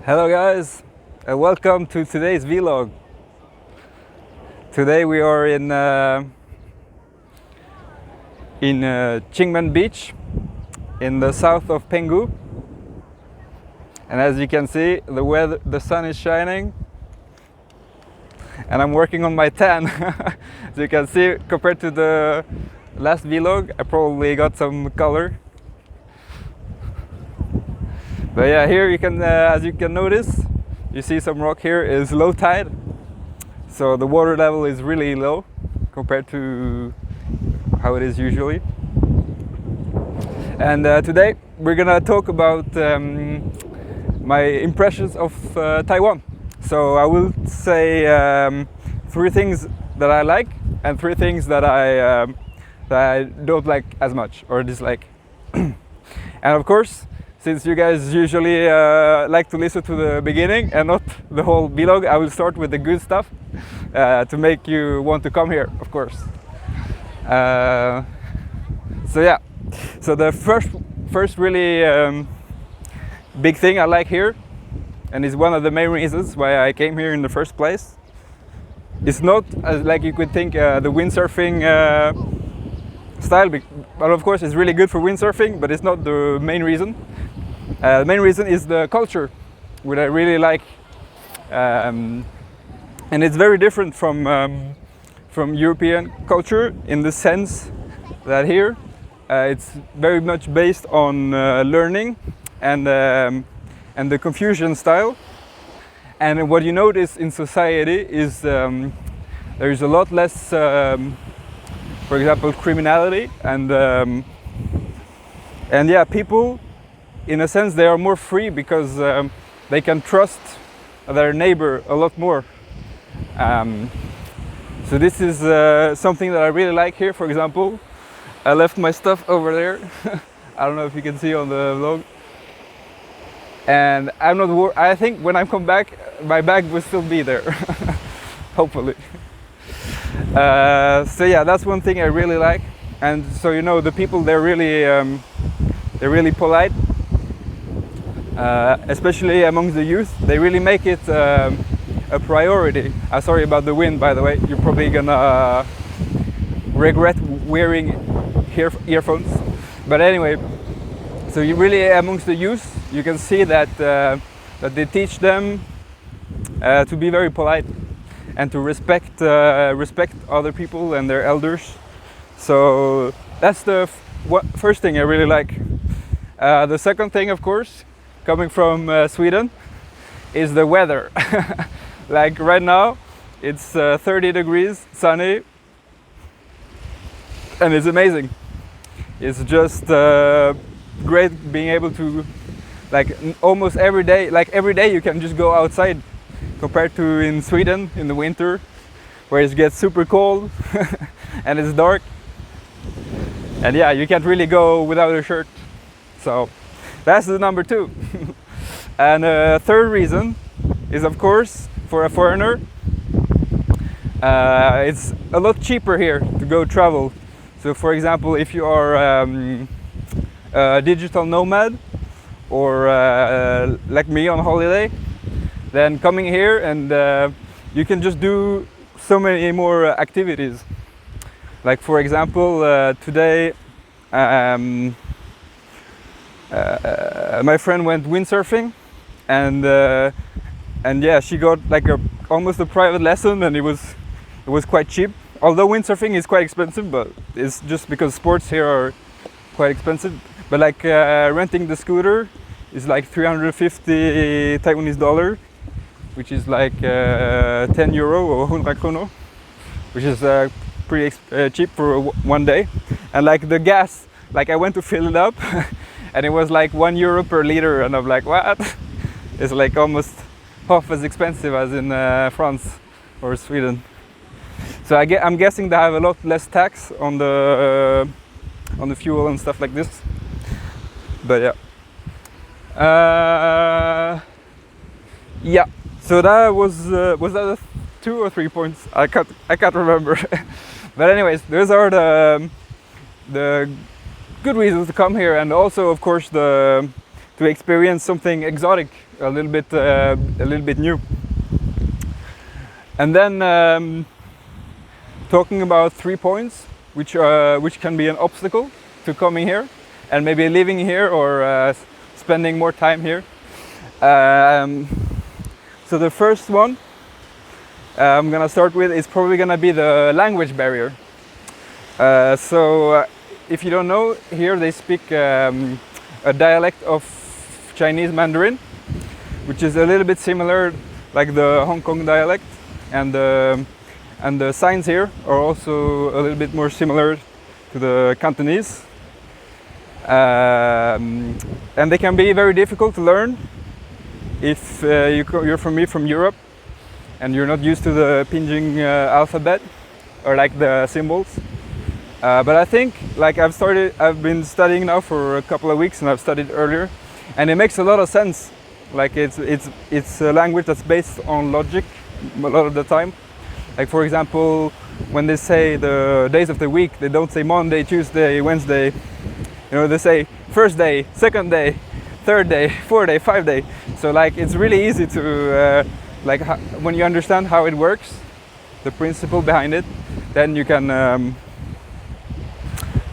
Hello guys, welcome to today's vlog. Today we are in Aimen beach in the south of Penghu, and as you can see, the sun is shining, and I'm working on my tan. As you can see, compared to the last vlog, I probably got some color. But yeah, here you can, as you can notice, you see some rock here is low tide, so the water level is really low compared to how it is usually. And today we're gonna talk about my impressions of Taiwan. So I will say 3 things that I like and 3 things that I don't like as much or dislike. And of course, since you guys usually like to listen to the beginning and not the whole vlog, I will start with the good stuff to make you want to come here, of course. So yeah, so the first really big thing I like here, and is one of the main reasons why I came here in the first place, it's not as like you could think the windsurfing style, but of course it's really good for windsurfing, but it's not the main reason. The main reason is the culture, which I really like, and it's very different from European culture in the sense that here it's very much based on learning and the Confucian style. And what you notice in society is there is a lot less, for example, criminality, and yeah, people, in a sense, they are more free because they can trust their neighbor a lot more. So this is something that I really like here. For example, I left my stuff over there. I don't know if you can see on the vlog. And I'm not I think when I come back, my bag will still be there. Hopefully. So yeah, that's one thing I really like. And so, you know, the people, they're really polite. Especially among the youth, they really make it a priority. Sorry about the wind, by the way. You're probably gonna regret wearing earphones. But anyway, so you really, amongst the youth, you can see that that they teach them to be very polite and to respect other people and their elders. So that's the first thing I really like. The second thing, of course, coming from Sweden, is the weather. Like right now, it's 30 degrees, sunny, and it's amazing. It's just great being able to, like, almost every day you can just go outside, compared to in Sweden in the winter, where it gets super cold and it's dark. And yeah, you can't really go without a shirt. So that's the number 2. And third reason is, of course, for a foreigner, it's a lot cheaper here to go travel. So for example, if you are a digital nomad, or like me on holiday, then coming here and you can just do so many more activities. Like for example, today my friend went windsurfing, and yeah, she got like almost a private lesson, and it was quite cheap. Although windsurfing is quite expensive, but it's just because sports here are quite expensive. But like renting the scooter is like 350 Taiwanese dollar, which is like 10 euro or 100 krono, which is pretty cheap for one day. And like the gas, like I went to fill it up and it was like 1 euro per liter, and I'm like, what? It's like almost half as expensive as in France or Sweden. So I'm guessing they have a lot less tax on the fuel and stuff like this. But yeah. Yeah. So that was that 2 or 3 points? I can't remember. But anyways, those are the good reasons to come here, and also of course to to experience something exotic, a little bit new. And then talking about 3 points, which can be an obstacle to coming here, and maybe living here or spending more time here. So the first one I'm gonna start with is probably gonna be the language barrier. So if you don't know, here they speak a dialect of Chinese Mandarin, which is a little bit similar like the Hong Kong dialect, and the signs here are also a little bit more similar to the Cantonese. And they can be very difficult to learn if you're from Europe and you're not used to the pinyin alphabet or like the symbols. But I think like I've been studying now for a couple of weeks, and I've studied earlier, and it makes a lot of sense. Like it's a language that's based on logic a lot of the time. Like for example, when they say the days of the week, they don't say Monday, Tuesday, Wednesday. You know, they say first day, second day, third day, fourth day, 5th day. So like it's really easy to when you understand how it works, the principle behind it, then you can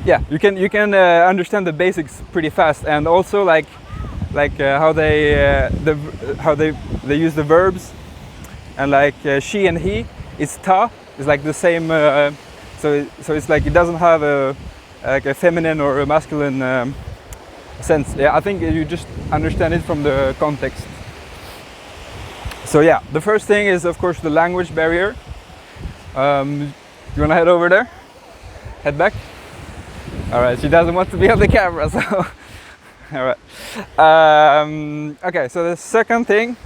understand the basics pretty fast. And also how they use the verbs, and like she and he is ta is like the same. So it's like it doesn't have a feminine or a masculine sense. Yeah, I think you just understand it from the context. So yeah, the first thing is of course the language barrier. You wanna head over there? Head back? Alright, she doesn't want to be on the camera, so alright. Okay, so the second thing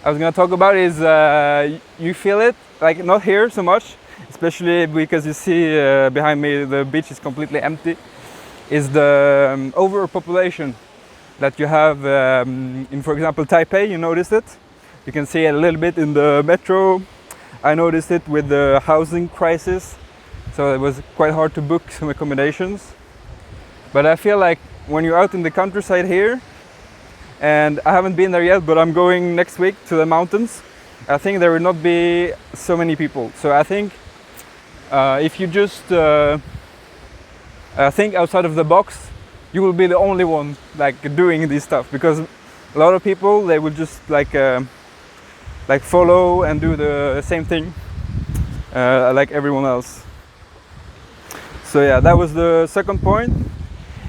I was gonna talk about is you feel it, like not here so much, especially because you see behind me the beach is completely empty, is the overpopulation that you have in, for example, Taipei. You noticed it. You can see it a little bit in the metro. I noticed it with the housing crisis, so it was quite hard to book some accommodations. But I feel like when you're out in the countryside here, and I haven't been there yet, but I'm going next week to the mountains, I think there will not be so many people. So I think if you just think outside of the box, you will be the only one like doing this stuff, because a lot of people, they will just like follow and do the same thing like everyone else. So yeah, that was the second point.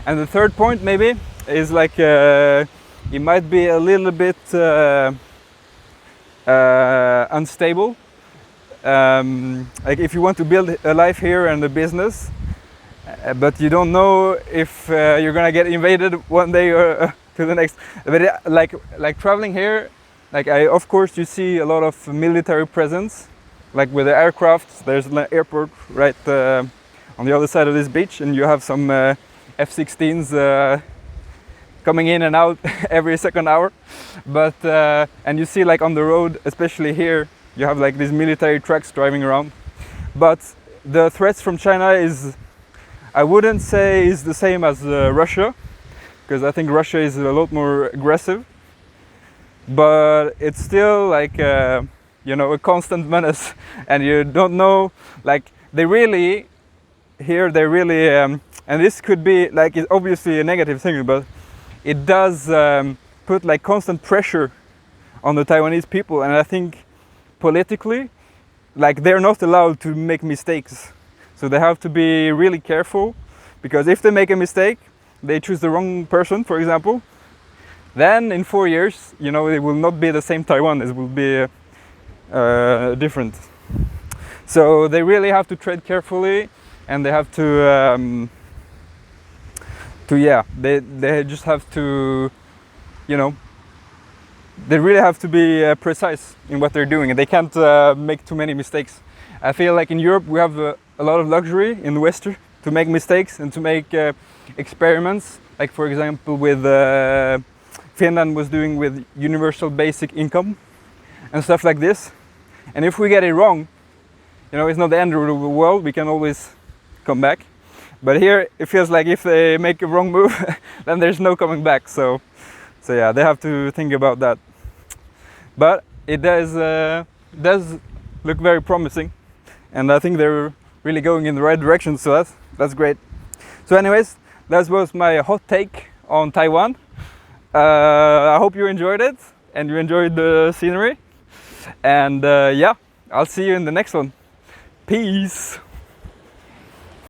And the third point maybe is like it might be a little bit unstable. Like if you want to build a life here and a business, but you don't know if you're gonna get invaded one day or to the next. But like traveling here, like of course you see a lot of military presence, like with the aircraft. There's an airport right on the other side of this beach, and you have some F-16s coming in and out every second hour. But and you see like on the road, especially here, you have like these military trucks driving around. But the threats from China is, I wouldn't say is the same as Russia, because I think Russia is a lot more aggressive. But it's still like you know, a constant menace, and you don't know, like they really and this could be like, it's obviously a negative thing, but it does put like constant pressure on the Taiwanese people. And I think politically, like they're not allowed to make mistakes, so they have to be really careful, because if they make a mistake, they choose the wrong person, for example, then in 4 years, you know, it will not be the same Taiwan, it will be different. So they really have to tread carefully, and they have to they just have to, you know, they really have to be precise in what they're doing, and they can't make too many mistakes. I feel like in Europe we have a lot of luxury in the West to make mistakes and to make experiments, like for example with Finland was doing with universal basic income and stuff like this. And if we get it wrong, you know, it's not the end of the world, we can always come back. But here it feels like if they make a wrong move, then there's no coming back. So So yeah, they have to think about that. But it does look very promising, and I think they're really going in the right direction. So that's great. So anyways, that was my hot take on Taiwan. I hope you enjoyed it and you enjoyed the scenery. And yeah, I'll see you in the next one. Peace.